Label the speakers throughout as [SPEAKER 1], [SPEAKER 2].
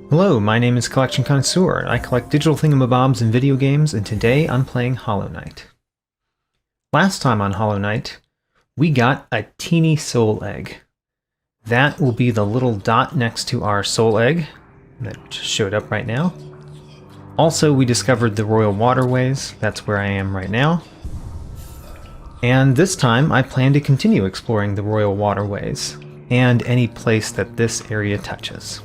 [SPEAKER 1] Hello, my name is Collection Connoisseur. I collect digital thingamabobs in video games, and today I'm playing Hollow Knight. Last time on Hollow Knight, we got a teeny soul egg. That will be the little dot next to our soul egg that just showed up right now. Also, we discovered the Royal Waterways. That's where I am right now. And this time, I plan to continue exploring the Royal Waterways and any place that this area touches.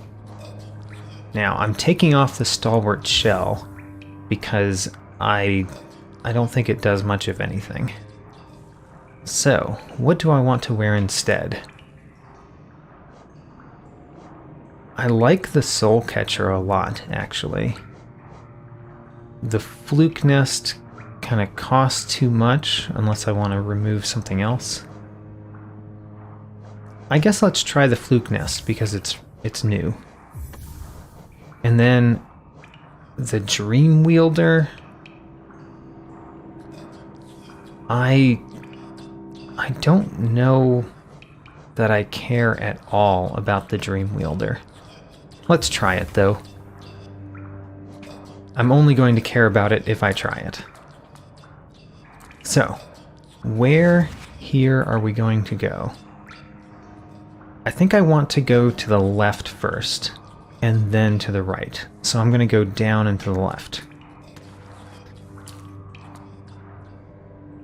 [SPEAKER 1] Now, I'm taking off the stalwart shell because I don't think it does much of anything. So, what do I want to wear instead? I like the soul catcher a lot, actually. The Fluke nest kind of costs too much unless I want to remove something else. I guess let's try the Fluke nest because it's new. And then the Dream Wielder. I don't know that I care at all about the Dream Wielder. Let's try it though. I'm only going to care about it if I try it. So, where here are we going to go? I think I want to go to the left first. And then to the right. So I'm going to go down and to the left.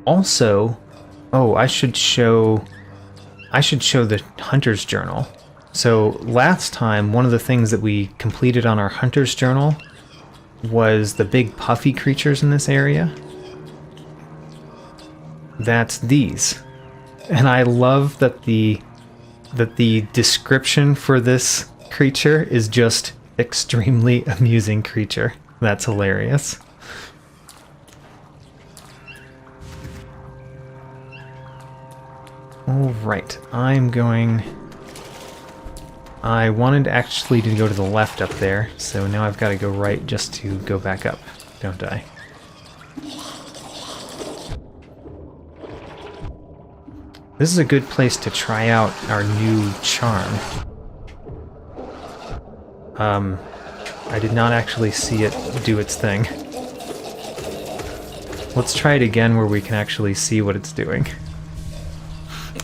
[SPEAKER 1] Also, I should show the Hunter's Journal. So last time, one of the things that we completed on our Hunter's Journal was the big puffy creatures in this area. That's these. And I love that the description for this creature is just extremely amusing creature. That's hilarious. Alright, I wanted actually to go to the left up there, so now I've got to go right just to go back up, don't I? This is a good place to try out our new charm. I did not actually see it do its thing. Let's try it again where we can actually see what it's doing.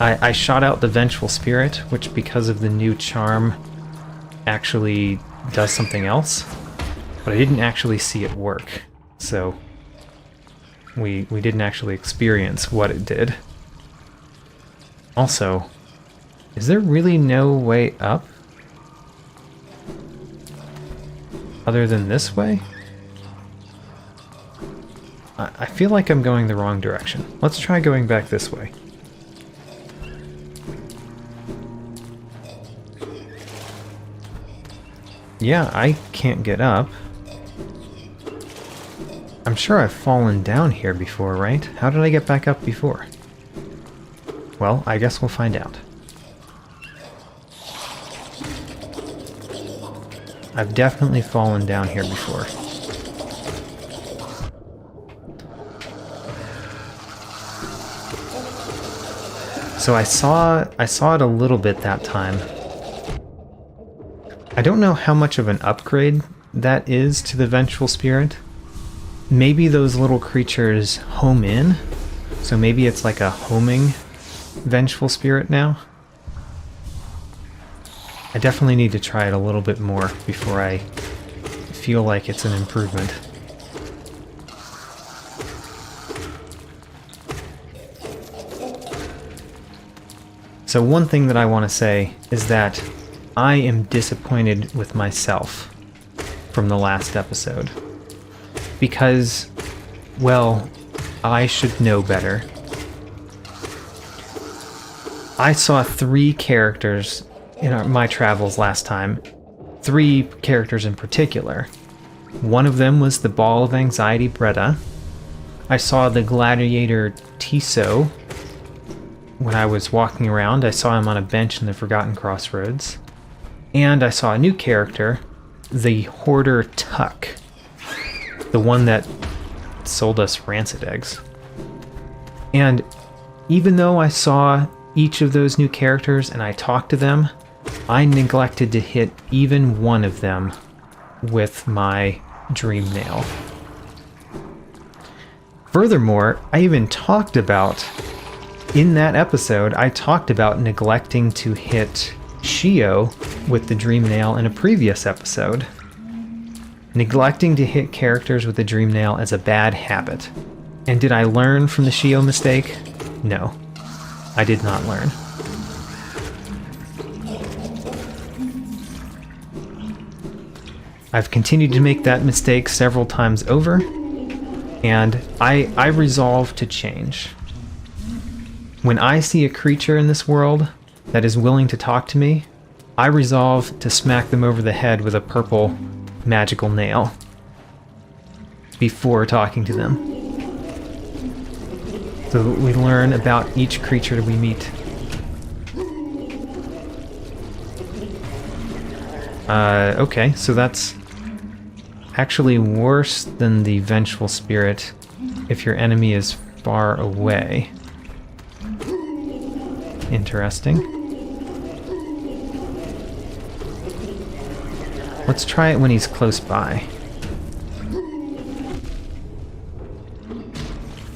[SPEAKER 1] I shot out the Vengeful Spirit, which because of the new charm actually does something else, but I didn't actually see it work, so we didn't actually experience what it did. Also, is there really no way up? Other than this way? I feel like I'm going the wrong direction. Let's try going back this way. Yeah, I can't get up. I'm sure I've fallen down here before, right? How did I get back up before? Well, I guess we'll find out. I've definitely fallen down here before. So I saw it a little bit that time. I don't know how much of an upgrade that is to the Vengeful Spirit. Maybe those little creatures home in, so maybe it's like a homing Vengeful Spirit now. I definitely need to try it a little bit more before I feel like it's an improvement. So one thing that I want to say is that I am disappointed with myself from the last episode. Because, well, I should know better. I saw 3 characters in my travels last time. 3 characters in particular. One of them was the Ball of Anxiety Bretta. I saw the Gladiator Tiso. When I was walking around, I saw him on a bench in the Forgotten Crossroads. And I saw a new character, the Hoarder Tuck. The one that sold us rancid eggs. And even though I saw each of those new characters and I talked to them, I neglected to hit even one of them with my dream nail. Furthermore, I even talked about, in that episode, I talked about neglecting to hit Shio with the dream nail in a previous episode. Neglecting to hit characters with the dream nail is a bad habit. And did I learn from the Shio mistake? No, I did not learn. I've continued to make that mistake several times over, and I resolve to change. When I see a creature in this world that is willing to talk to me, I resolve to smack them over the head with a purple magical nail before talking to them. So that we learn about each creature that we meet. Okay, so that's actually worse than the Vengeful Spirit if your enemy is far away. Interesting. Let's try it when he's close by.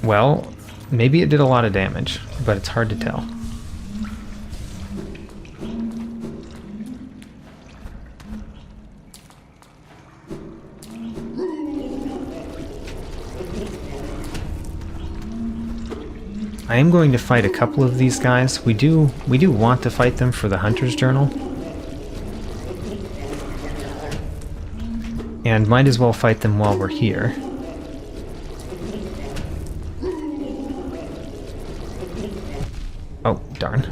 [SPEAKER 1] Well, maybe it did a lot of damage, but it's hard to tell. I am going to fight a couple of these guys. We do want to fight them for the Hunter's Journal. And might as well fight them while we're here. Oh, darn.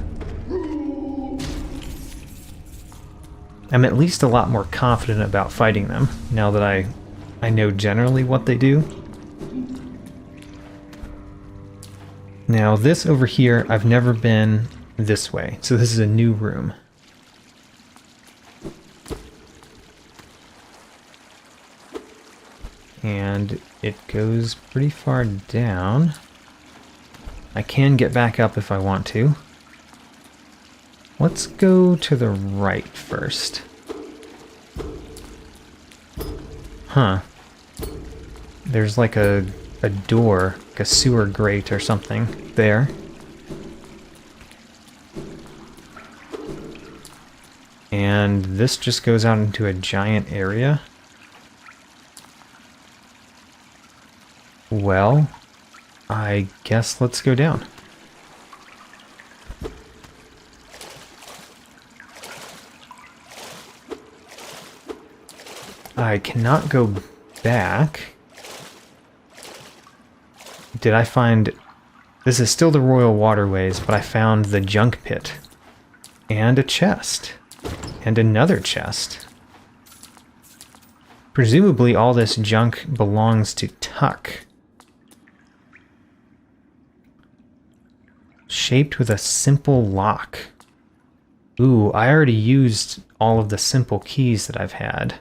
[SPEAKER 1] I'm at least a lot more confident about fighting them, now that I know generally what they do. Now, this over here, I've never been this way, so this is a new room. And it goes pretty far down. I can get back up if I want to. Let's go to the right first. Huh. There's like a door, like a sewer grate or something there. And this just goes out into a giant area. Well, I guess let's go down. I cannot go back. Did I find... This is still the Royal Waterways, but I found the junk pit. And a chest. And another chest. Presumably all this junk belongs to Tuck. Shaped with a simple lock. Ooh, I already used all of the simple keys that I've had.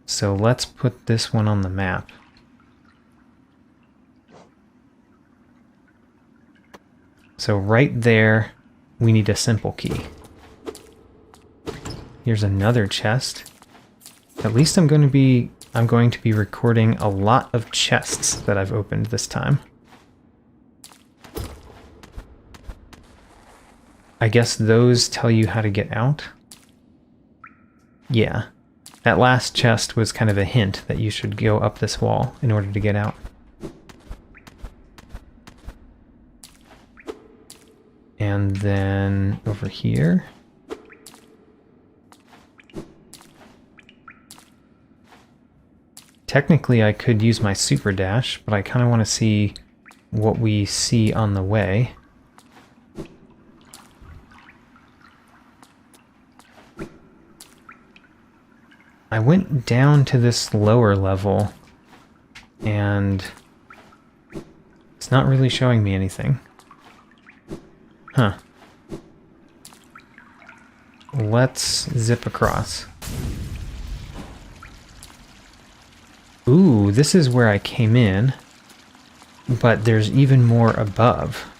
[SPEAKER 1] So let's put this one on the map. So right there, we need a simple key. Here's another chest. At least I'm going to be recording a lot of chests that I've opened this time. I guess those tell you how to get out. Yeah. That last chest was kind of a hint that you should go up this wall in order to get out. And then over here. Technically I could use my super dash, but I kind of want to see what we see on the way. I went down to this lower level, and it's not really showing me anything. Huh. Let's zip across. Ooh, this is where I came in, but there's even more above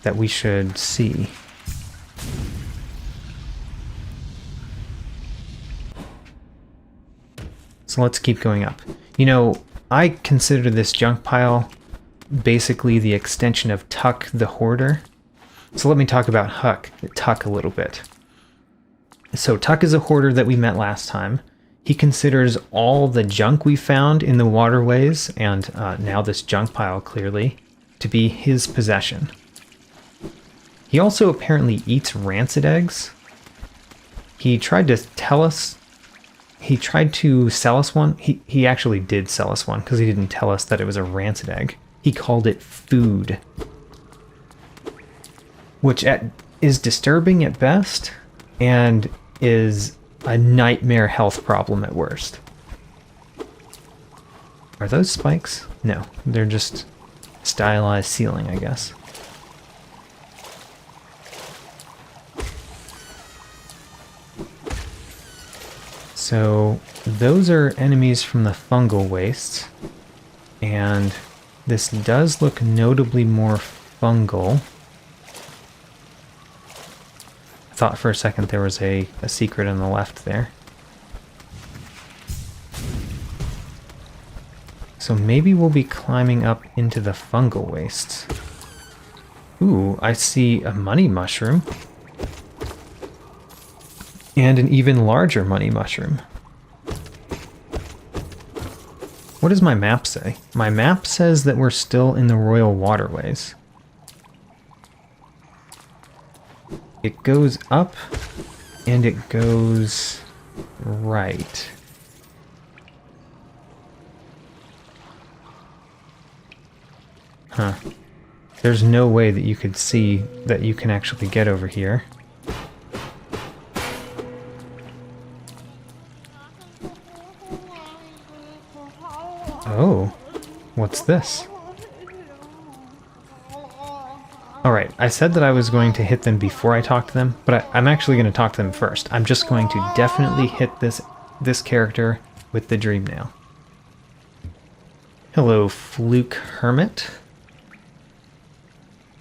[SPEAKER 1] that we should see. So let's keep going up. You know, I consider this junk pile basically the extension of Tuck the Hoarder. So let me talk about Tuck a little bit. So Tuck is a hoarder that we met last time. He considers all the junk we found in the waterways, and now this junk pile clearly, to be his possession. He also apparently eats rancid eggs. He tried to tell us, he tried to sell us one. He actually did sell us one because he didn't tell us that it was a rancid egg. He called it food, which is disturbing at best and is a nightmare health problem at worst. Are those spikes? No, they're just stylized ceiling, I guess. So those are enemies from the fungal wastes, and this does look notably more fungal. I thought for a second there was a secret on the left there. So maybe we'll be climbing up into the fungal wastes. Ooh, I see a money mushroom. And an even larger money mushroom. What does my map say? My map says that we're still in the Royal Waterways. It goes up, and it goes right. Huh. There's no way that you could see that you can actually get over here. Oh, what's this? Alright, I said that I was going to hit them before I talked to them, but I'm actually going to talk to them first. I'm just going to definitely hit this character with the dream nail. Hello, Fluke Hermit.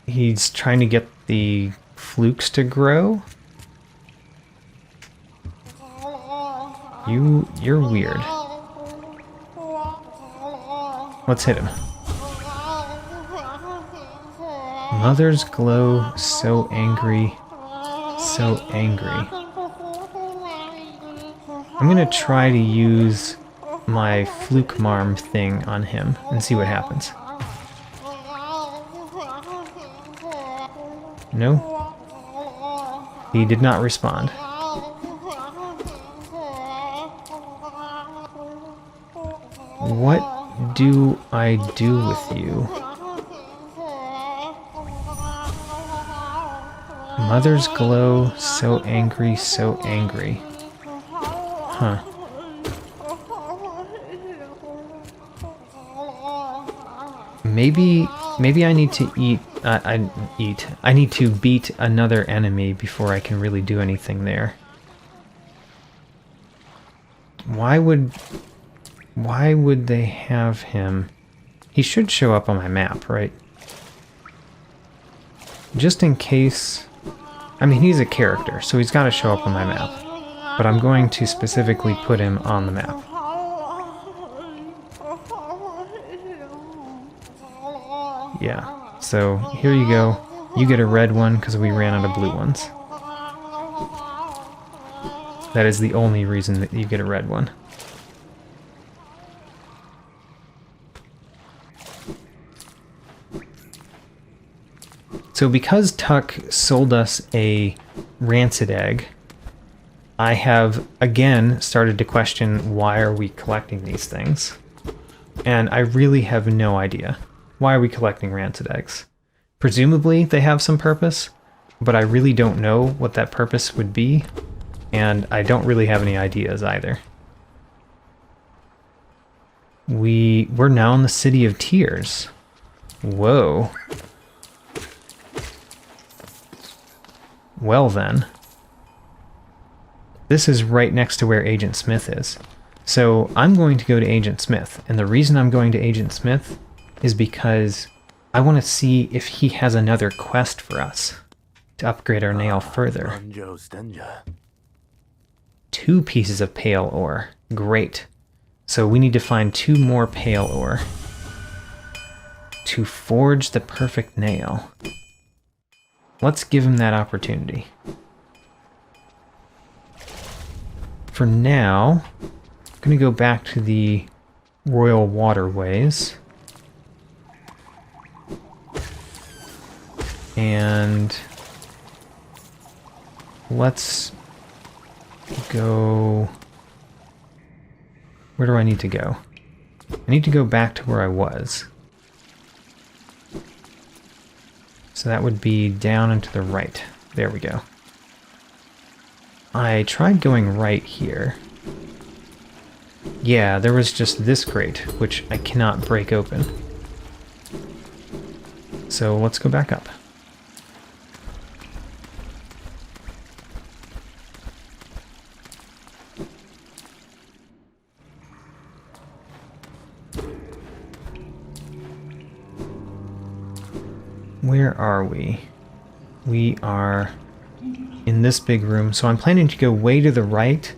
[SPEAKER 1] He's trying to get the flukes to grow. You're weird. Let's hit him. Mother's glow, so angry, so angry. I'm gonna try to use my Fluke Marm thing on him and see what happens. No? He did not respond. What do I do with you? Mother's glow, so angry, so angry. Huh. Maybe I need to I need to beat another enemy before I can really do anything there. Why would they have him? He should show up on my map, right? Just in case. I mean, he's a character, so he's got to show up on my map. But I'm going to specifically put him on the map. Yeah, so here you go. You get a red one because we ran out of blue ones. That is the only reason that you get a red one. So because Tuck sold us a rancid egg, I have again started to question, why are we collecting these things? And I really have no idea. Why are we collecting rancid eggs? Presumably they have some purpose, but I really don't know what that purpose would be, and I don't really have any ideas either. We're now in the City of Tears. Whoa. Well then. This is right next to where Agent Smith is. So I'm going to go to Agent Smith, and the reason I'm going to Agent Smith is because I want to see if he has another quest for us to upgrade our nail further. 2 pieces of pale ore. Great. So we need to find 2 more pale ore to forge the perfect nail. Let's give him that opportunity. For now, I'm going to go back to the Royal Waterways. And let's go... Where do I need to go? I need to go back to where I was. So that would be down and to the right. There we go. I tried going right here. Yeah, there was just this grate, which I cannot break open. So let's go back up. Where are we? We are in this big room, so I'm planning to go way to the right,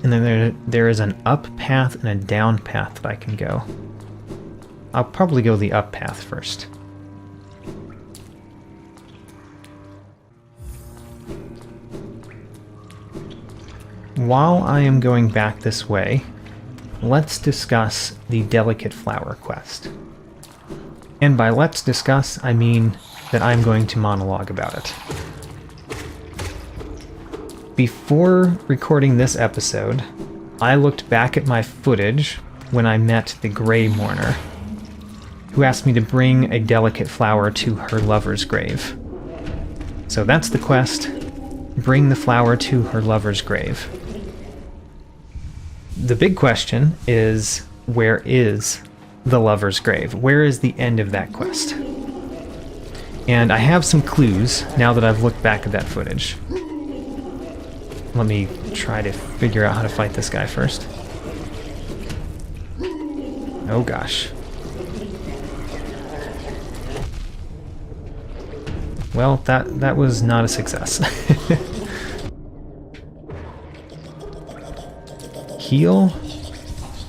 [SPEAKER 1] and then there is an up path and a down path that I can go. I'll probably go the up path first. While I am going back this way, let's discuss the Delicate Flower quest. And by let's discuss, I mean that I'm going to monologue about it. Before recording this episode, I looked back at my footage when I met the Grey Mourner, who asked me to bring a delicate flower to her lover's grave. So that's the quest. Bring the flower to her lover's grave. The big question is, where is the lover's grave? Where is the end of that quest? And I have some clues now that I've looked back at that footage. Let me try to figure out how to fight this guy first. Oh gosh. Well, that was not a success. Heal,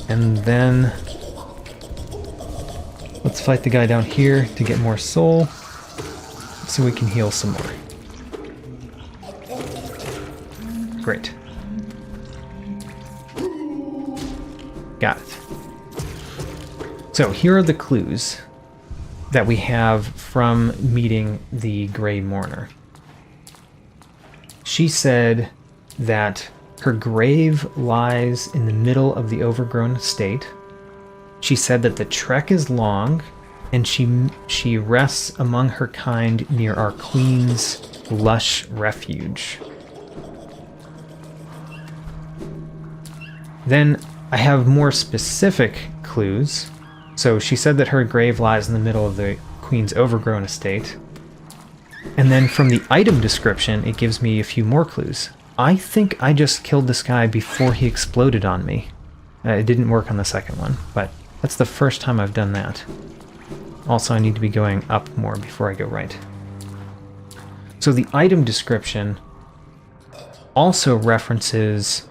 [SPEAKER 1] and then let's fight the guy down here to get more soul, so we can heal some more. Great. Got it. So here are the clues that we have from meeting the Grey Mourner. She said that her grave lies in the middle of the overgrown estate. She said that the trek is long, and she rests among her kind near our queen's lush refuge. Then I have more specific clues. So she said that her grave lies in the middle of the queen's overgrown estate. And then from the item description, it gives me a few more clues. I think I just killed this guy before he exploded on me. It didn't work on the second one, but that's the first time I've done that. Also, I need to be going up more before I go right. So the item description also references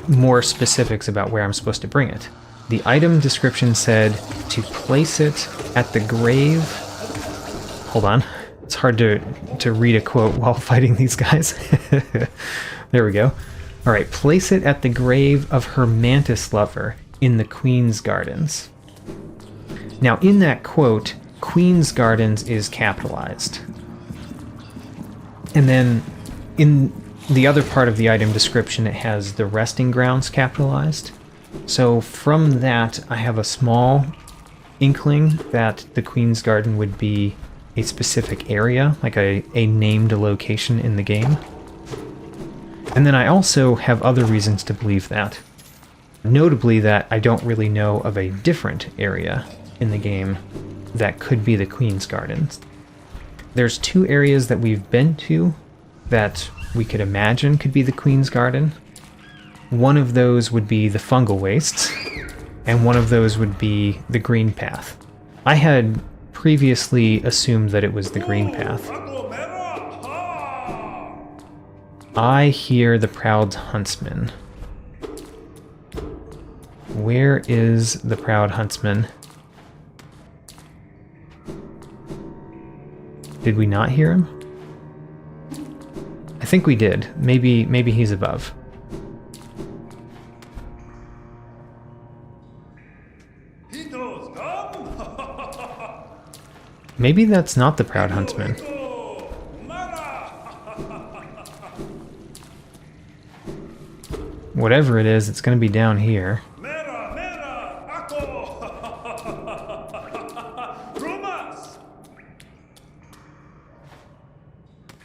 [SPEAKER 1] more specifics about where I'm supposed to bring it. The item description said to place it at the grave... Hold on. It's hard to read a quote while fighting these guys. There we go. Alright, place it at the grave of her mantis lover in the Queen's Gardens. Now, in that quote, Queen's Gardens is capitalized. And then in the other part of the item description, it has the resting grounds capitalized. So from that, I have a small inkling that the Queen's Garden would be a specific area, like a named location in the game. And then I also have other reasons to believe that. Notably that I don't really know of a different area in the game that could be the Queen's Gardens. There's 2 areas that we've been to that we could imagine could be the Queen's Garden. One of those would be the fungal wastes, and one of those would be the green path. I had previously assumed that it was the green path. I hear the proud huntsman. Where is the proud huntsman? Did we not hear him? I think we did. Maybe he's above. Maybe that's not the proud huntsman. Whatever it is, it's going to be down here.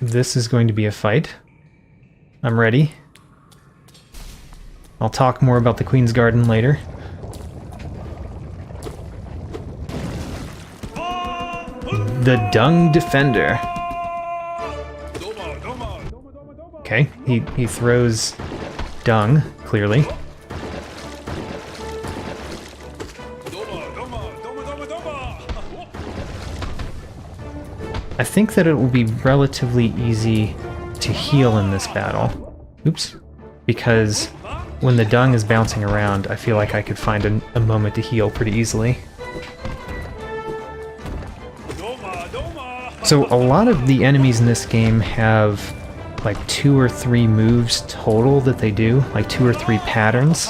[SPEAKER 1] This is going to be a fight. I'm ready. I'll talk more about the Queen's Garden later. The Dung Defender. Okay, he throws dung, clearly. I think that it will be relatively easy to heal in this battle. Oops. Because when the dung is bouncing around, I feel like I could find a moment to heal pretty easily. So a lot of the enemies in this game have like 2 or 3 moves total that they do, like 2 or 3 patterns.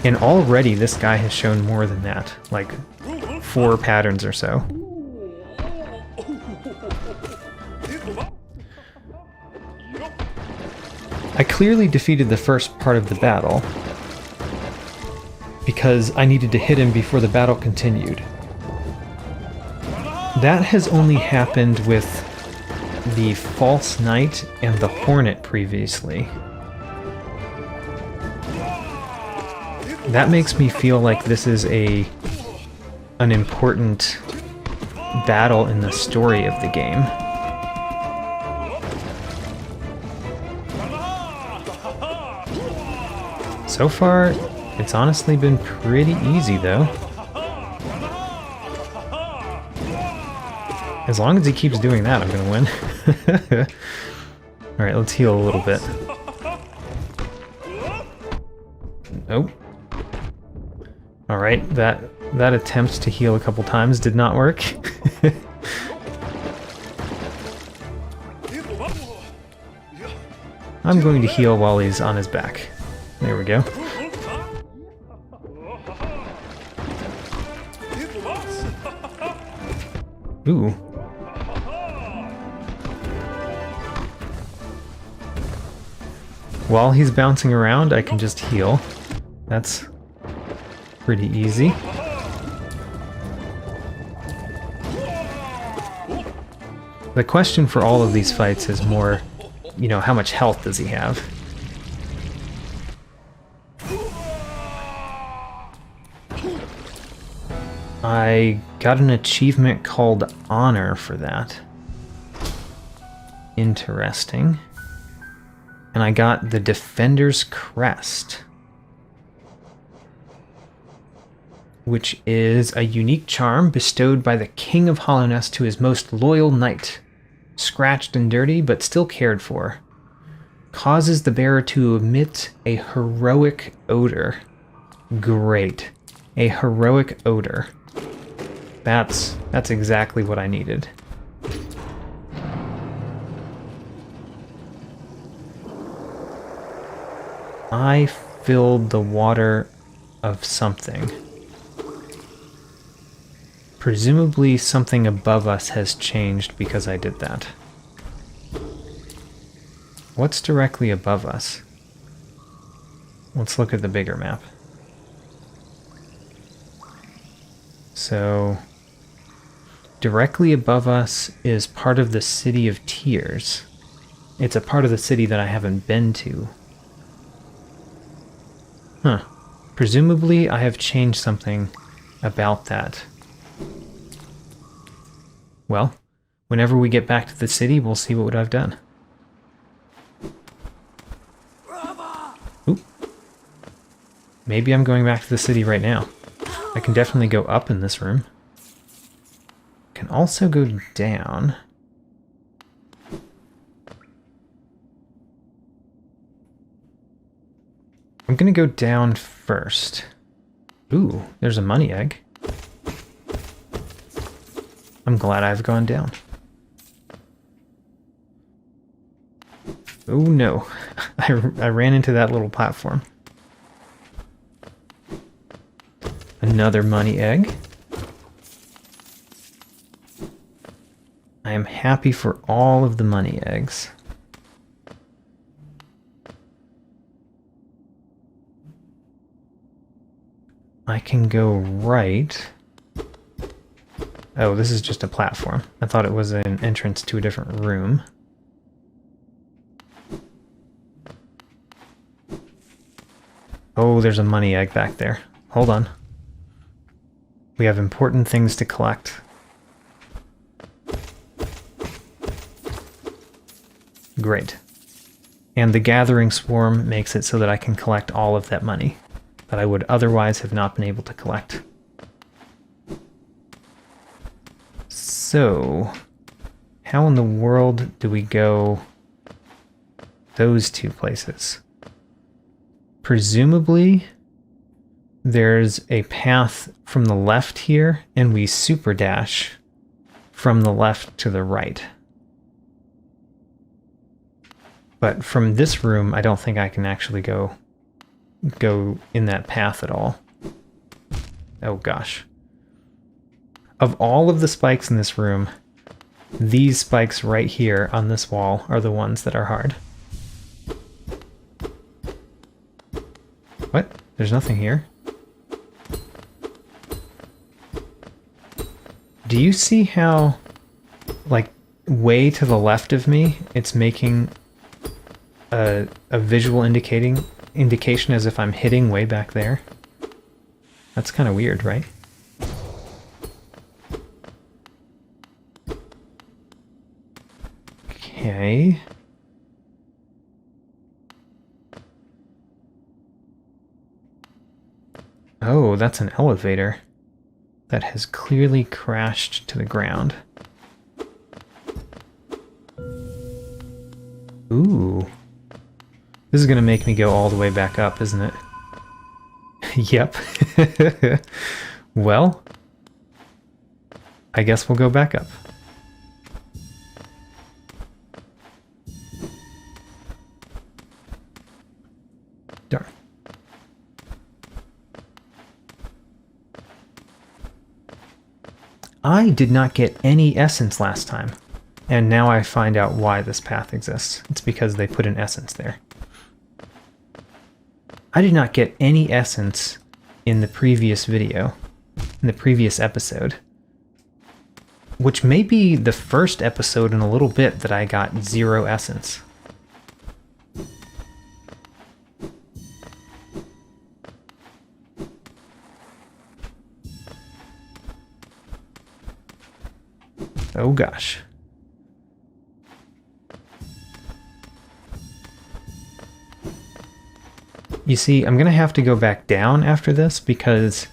[SPEAKER 1] And already this guy has shown more than that, like 4 patterns or so. I clearly defeated the first part of the battle because I needed to hit him before the battle continued. That has only happened with the False Knight and the Hornet previously. That makes me feel like this is an important battle in the story of the game. So far, it's honestly been pretty easy though. As long as he keeps doing that, I'm gonna win. Alright, let's heal a little bit. Nope. Alright, that attempt to heal a couple times did not work. I'm going to heal while he's on his back. There we go. Ooh. While he's bouncing around, I can just heal. That's pretty easy. The question for all of these fights is more, you know, how much health does he have? I got an achievement called Honor for that. Interesting. And I got the Defender's Crest, which is a unique charm bestowed by the King of Hollowness to his most loyal knight. Scratched and dirty, but still cared for. Causes the bearer to emit a heroic odor. Great. A heroic odor. That's exactly what I needed. I filled the water of something. Presumably something above us has changed because I did that. What's directly above us? Let's look at the bigger map. So, directly above us is part of the City of Tears. It's a part of the city that I haven't been to. Huh. Presumably I have changed something about that. Well, whenever we get back to the city, we'll see what I've done. Oop. Maybe I'm going back to the city right now. I can definitely go up in this room. Can also go down. I'm gonna go down first. Ooh, there's a money egg. I'm glad I've gone down. Oh no, I ran into that little platform. Another money egg. I am happy for all of the money eggs. I can go right. Oh, this is just a platform. I thought it was an entrance to a different room. Oh, there's a money egg back there. Hold on. We have important things to collect. Great. And the gathering swarm makes it so that I can collect all of that money that I would otherwise have not been able to collect. So, how in the world do we go those two places? Presumably, there's a path from the left here, and we super dash from the left to the right. But from this room, I don't think I can actually go in that path at all. Oh gosh. Of all of the spikes in this room, these spikes right here on this wall are the ones that are hard. What? There's nothing here? Do you see how, like, way to the left of me, it's making a visual indication as if I'm hitting way back there? That's kind of weird, right? Okay. Oh, that's an elevator that has clearly crashed to the ground. Ooh. This is going to make me go all the way back up, isn't it? Yep. Well, I guess we'll go back up. Darn. I did not get any essence last time, and now I find out why this path exists. It's because they put an essence there. I did not get any essence in the previous video, in the previous episode, which may be the first episode in a little bit that I got 0 essence. Oh gosh. You see, I'm going to have to go back down after this because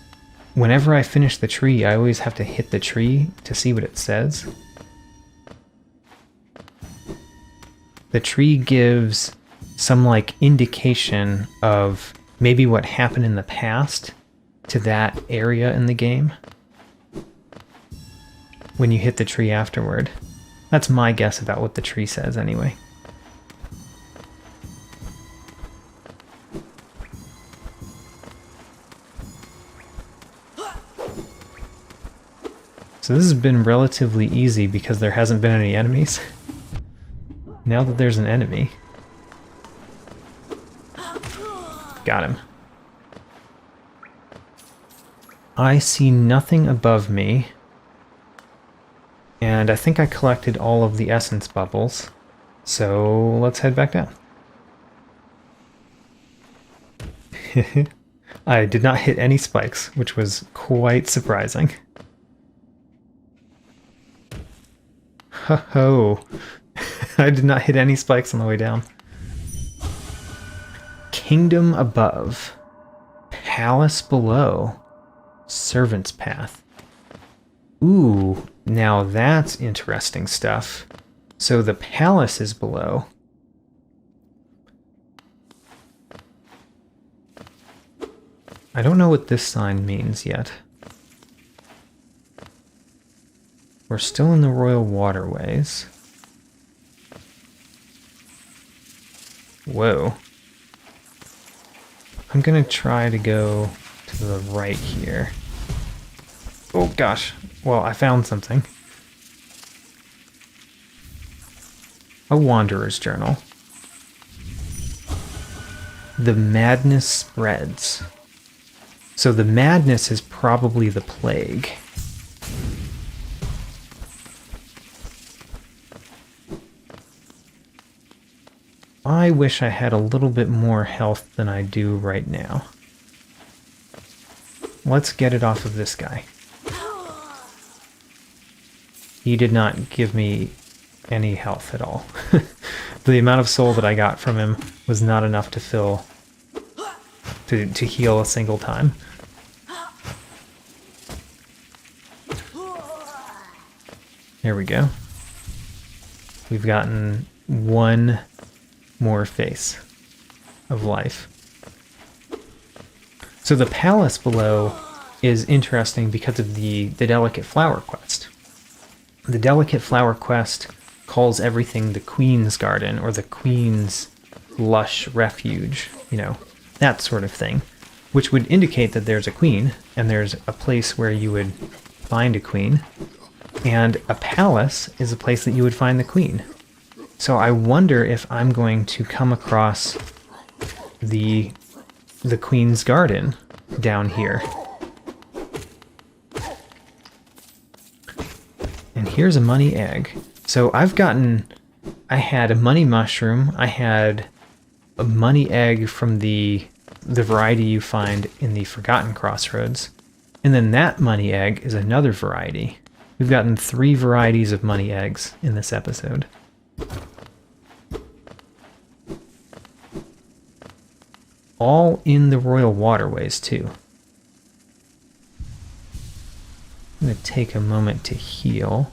[SPEAKER 1] whenever I finish the tree, I always have to hit the tree to see what it says. The tree gives some like indication of maybe what happened in the past to that area in the game when you hit the tree afterward. That's my guess about what the tree says anyway. So this has been relatively easy because there hasn't been any enemies. Now that there's an enemy. Got him. I see nothing above me. And I think I collected all of the essence bubbles. So let's head back down. I did not hit any spikes, which was quite surprising. Ho-ho. I did not hit any spikes on the way down. Kingdom above. Palace below. Servant's path. Ooh, now that's interesting stuff. So the palace is below. I don't know what this sign means yet. We're still in the Royal Waterways. Whoa. I'm gonna try to go to the right here. Oh gosh. Well, I found something. A Wanderer's Journal. The madness spreads. So the madness is probably the plague. I wish I had a little bit more health than I do right now. Let's get it off of this guy. He did not give me any health at all. The amount of soul that I got from him was not enough to fill, to heal a single time. There we go. We've gotten one more face of life. So the palace below is interesting because of the delicate flower quest. The delicate flower quest calls everything the Queen's Garden or the Queen's lush refuge, you know, that sort of thing, which would indicate that there's a queen and there's a place where you would find a queen, and a palace is a place that you would find the queen. So I wonder if I'm going to come across the Queen's Garden down here. And here's a money egg. So I had a money mushroom, I had a money egg from the variety you find in the Forgotten Crossroads, and then that money egg is another variety. We've gotten 3 varieties of money eggs in this episode. All in the Royal Waterways, too. I'm going to take a moment to heal.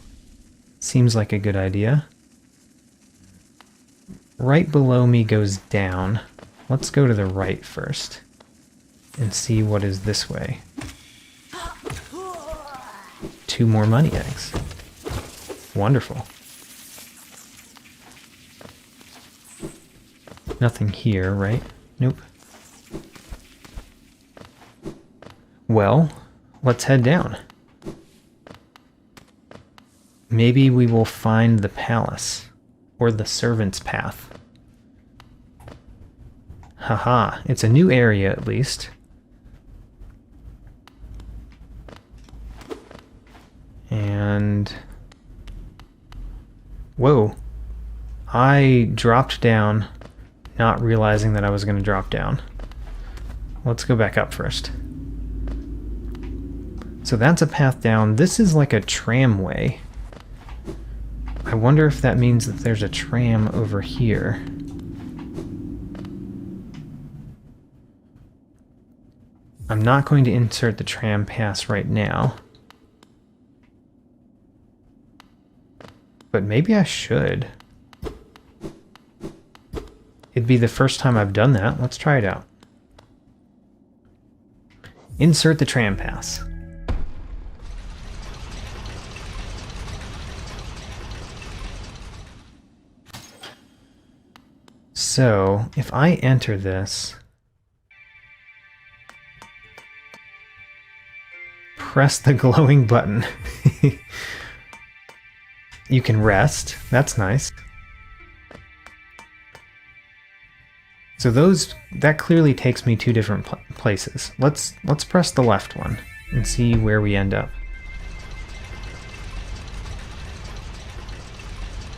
[SPEAKER 1] Seems like a good idea. Right below me goes down. Let's go to the right first and see what is this way. 2 more money eggs. Wonderful. Nothing here, right? Nope. Well, let's head down. Maybe we will find the palace, or the servant's path. Haha, it's a new area at least. And... whoa. I dropped down, not realizing that I was going to drop down. Let's go back up first. So that's a path down. This is like a tramway. I wonder if that means that there's a tram over here. I'm not going to insert the tram pass right now. But maybe I should. It'd be the first time I've done that. Let's try it out. Insert the tram pass. So, if I enter this, press the glowing button. You can rest. That's nice. So that clearly takes me 2 different places. Let's press the left one and see where we end up.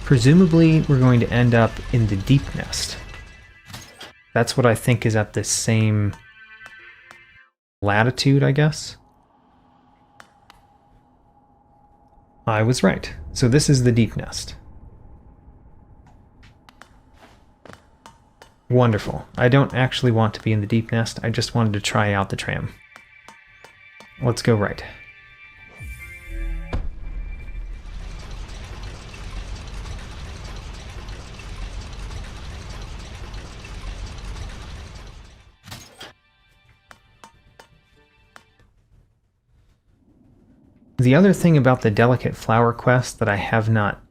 [SPEAKER 1] Presumably, we're going to end up in the Deepnest. That's what I think is at the same latitude, I guess. I was right. So this is the Deepnest. Wonderful. I don't actually want to be in the Deepnest. I just wanted to try out the tram. Let's go right. The other thing about the delicate flower quest that I have not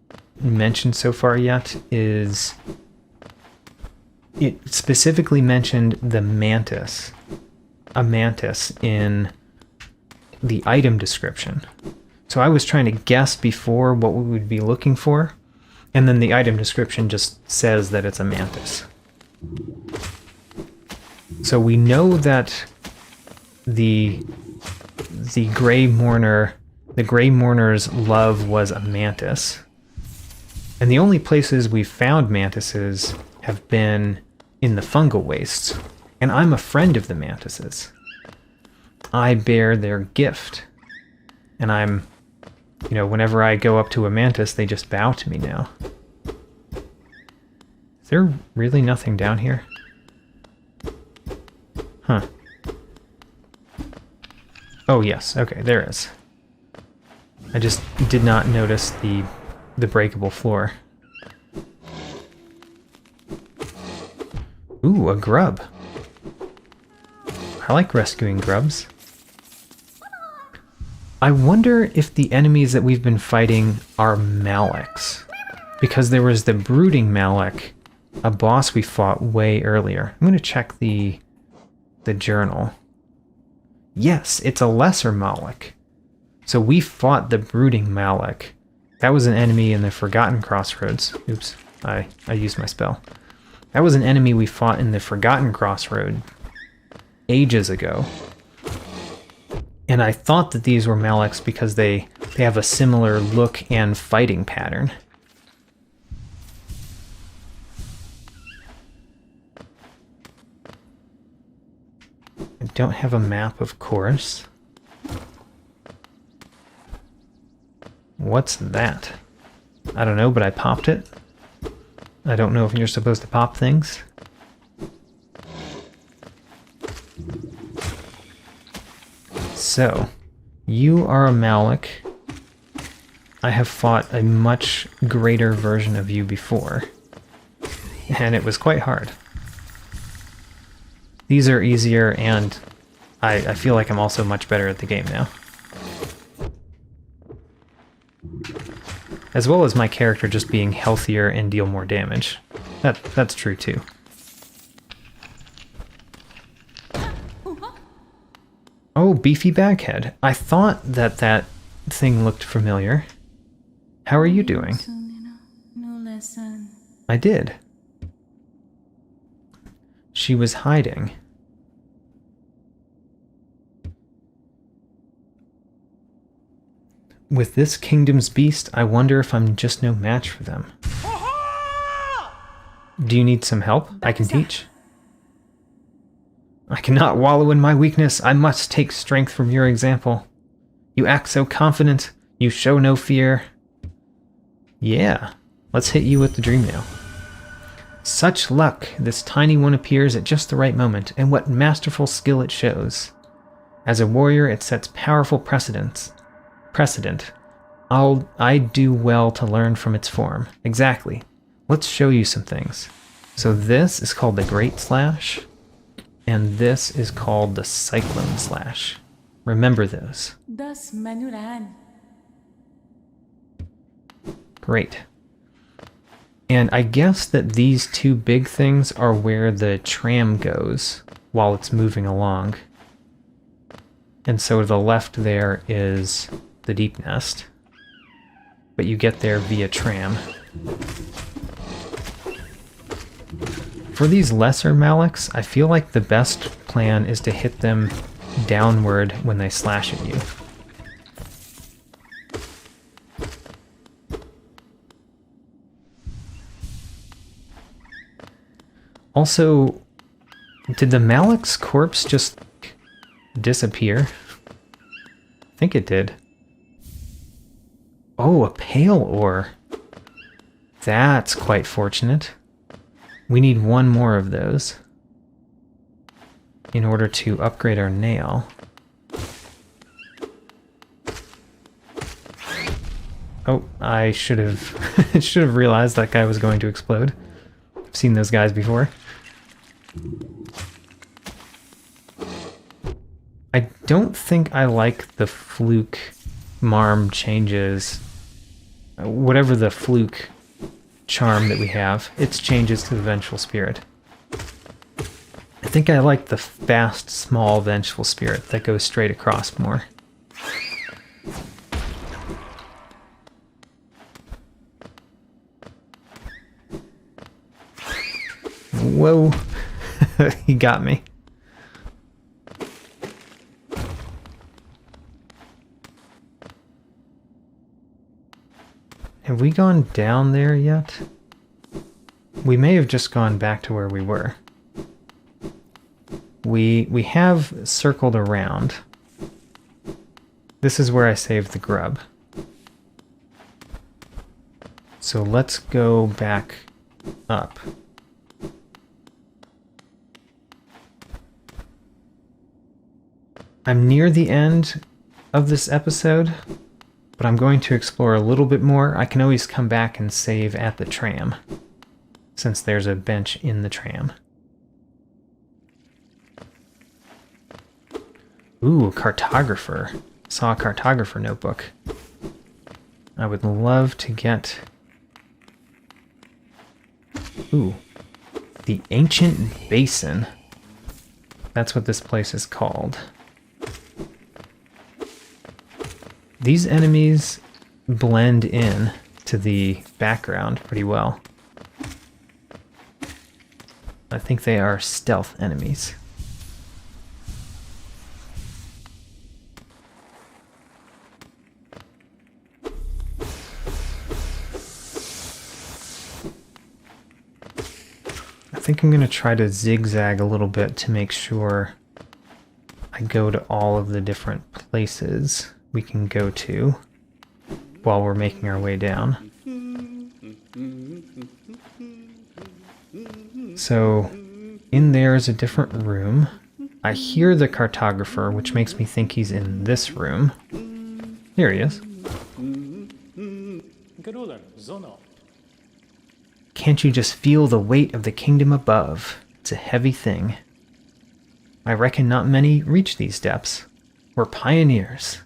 [SPEAKER 1] mentioned so far yet is it specifically mentioned the mantis, a mantis in the item description. So I was trying to guess before what we would be looking for, and then the item description just says that it's a mantis. So we know that the Grey Mourner's love was a mantis. And the only places we've found mantises have been in the fungal wastes. And I'm a friend of the mantises. I bear their gift. And I'm, whenever I go up to a mantis, they just bow to me now. Is there really nothing down here? Huh. Oh yes, okay, there is. I just did not notice the breakable floor. Ooh, a grub. I like rescuing grubs. I wonder if the enemies that we've been fighting are Malecs. Because there was the brooding Malec, a boss we fought way earlier. I'm gonna check the journal. Yes, it's a lesser Malec. So we fought the brooding Malec. That was an enemy in the Forgotten Crossroads. Oops, I used my spell. That was an enemy we fought in the Forgotten Crossroad ages ago. And I thought that these were Malecs because they have a similar look and fighting pattern. I don't have a map, of course. What's that? I don't know, but I popped it. I don't know if you're supposed to pop things. So, you are a Malec. I have fought a much greater version of you before. And it was quite hard. These are easier, and I feel like I'm also much better at the game now. As well as my character just being healthier and deal more damage. That's true too. Oh, Beefy Baghead. I thought that thing looked familiar. How are you doing? I did. She was hiding. With this kingdom's beast, I wonder if I'm just no match for them. Do you need some help? I can teach. I cannot wallow in my weakness. I must take strength from your example. You act so confident. You show no fear. Yeah, let's hit you with the dream nail. Such luck. This tiny one appears at just the right moment, and what masterful skill it shows. As a warrior, it sets powerful precedent. I'd do well to learn from its form. Exactly. Let's show you some things. So this is called the Great Slash, and this is called the Cyclone Slash. Remember those. Great. And I guess that these two big things are where the tram goes while it's moving along. And so to the left there is the Deepnest, but you get there via tram. For these lesser Malecs, I feel like the best plan is to hit them downward when they slash at you. Also, did the Malec's corpse just disappear? I think it did. Oh, a pale ore. That's quite fortunate. We need one more of those in order to upgrade our nail. Oh, I should have realized that guy was going to explode. I've seen those guys before. I don't think I like the Fluke Marm changes whatever the Fluke charm that we have, its changes to the Vengeful Spirit. I think I like the fast, small Vengeful Spirit that goes straight across more. Whoa, he got me. Have we gone down there yet? We may have just gone back to where we were. We have circled around. This is where I saved the grub. So let's go back up. I'm near the end of this episode, but I'm going to explore a little bit more. I can always come back and save at the tram, since there's a bench in the tram. Ooh, a cartographer. Saw a cartographer notebook. I would love to get... Ooh, the Ancient Basin. That's what this place is called. These enemies blend in to the background pretty well. I think they are stealth enemies. I think I'm going to try to zigzag a little bit to make sure I go to all of the different places we can go to while we're making our way down. So in there is a different room. I hear the cartographer, which makes me think he's in this room. There he is. Can't you just feel the weight of the kingdom above? It's a heavy thing. I reckon not many reach these depths. We're pioneers.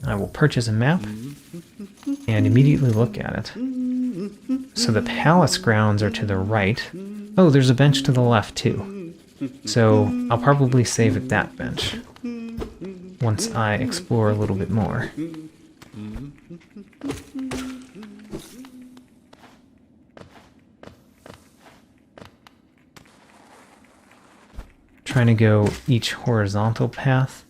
[SPEAKER 1] I will purchase a map and immediately look at it. So the palace grounds are to the right. Oh, there's a bench to the left too. So I'll probably save at that bench once I explore a little bit more. Trying to go each horizontal path.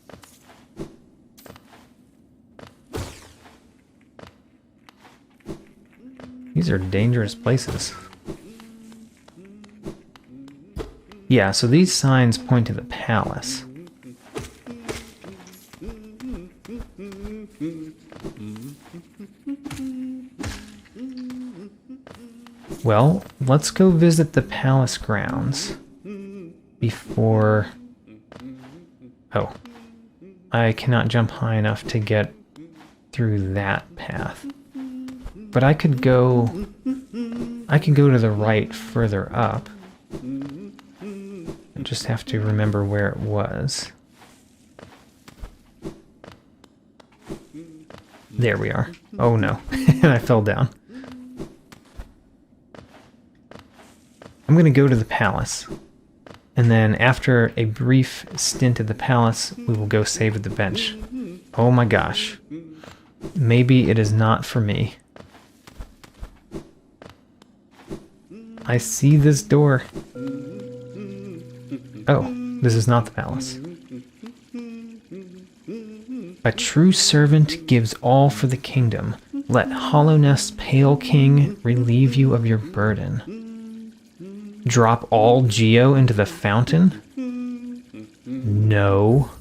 [SPEAKER 1] These are dangerous places. Yeah, so these signs point to the palace. Well, let's go visit the palace grounds before... Oh, I cannot jump high enough to get through that path. But I could go to the right further up. I just have to remember where it was. There we are. Oh no, and I fell down. I'm going to go to the palace. And then after a brief stint at the palace, we will go save at the bench. Oh my gosh. Maybe it is not for me. I see this door. Oh, this is not the palace. A true servant gives all for the kingdom. Let Hollownest's pale king relieve you of your burden. Drop all Geo into the fountain? No.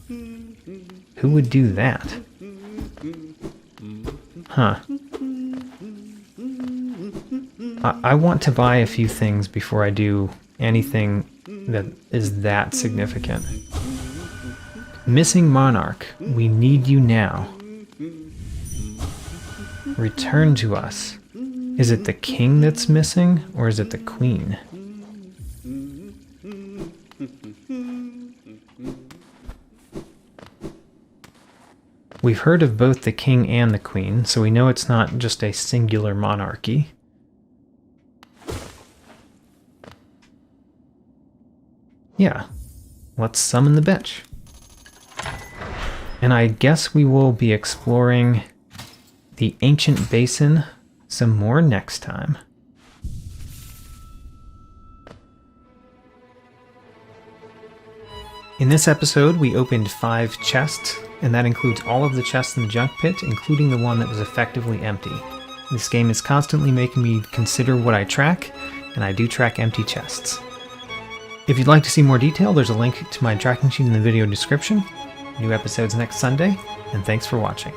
[SPEAKER 1] Who would do that? Huh. I want to buy a few things before I do anything that is that significant. Missing monarch, we need you now. Return to us. Is it the king that's missing, or is it the queen? We've heard of both the king and the queen, so we know it's not just a singular monarchy. Yeah, let's summon the bitch. And I guess we will be exploring the ancient basin some more next time. In this episode, we opened 5 chests, and that includes all of the chests in the junk pit, including the one that was effectively empty. This game is constantly making me consider what I track, and I do track empty chests. If you'd like to see more detail, there's a link to my tracking sheet in the video description. New episodes next Sunday, and thanks for watching.